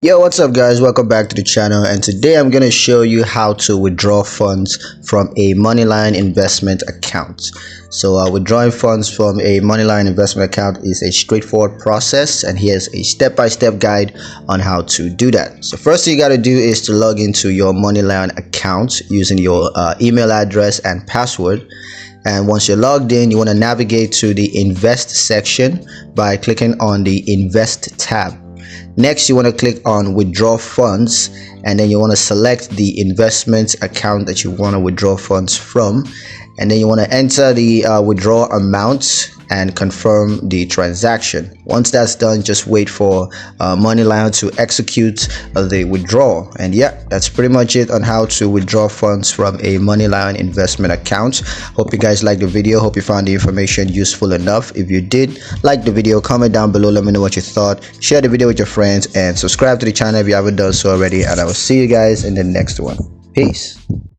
Yo, what's up guys, welcome back to the channel, and today I'm going to show you how to withdraw funds from a Moneylion investment account. So withdrawing funds from a Moneylion investment account is a straightforward process, and here's a step-by-step guide on how to do that. So first thing you got to do is to log into your Moneylion account using your email address and password. And once you're logged in, you want to navigate to the invest section by clicking on the invest tab. Next, you want to click on withdraw funds, and then you want to select the investment account that you want to withdraw funds from, and then you want to enter the withdrawal amount and confirm the transaction. Once that's done, just wait for Moneylion to execute the withdrawal. And yeah, that's pretty much it on how to withdraw funds from a Moneylion investment account. Hope you guys liked the video. Hope you found the information useful enough. If you did like the video, comment down below, let me know what you thought. Share the video with your friends and subscribe to the channel if you haven't done so already, and I will see you guys in the next one. Peace.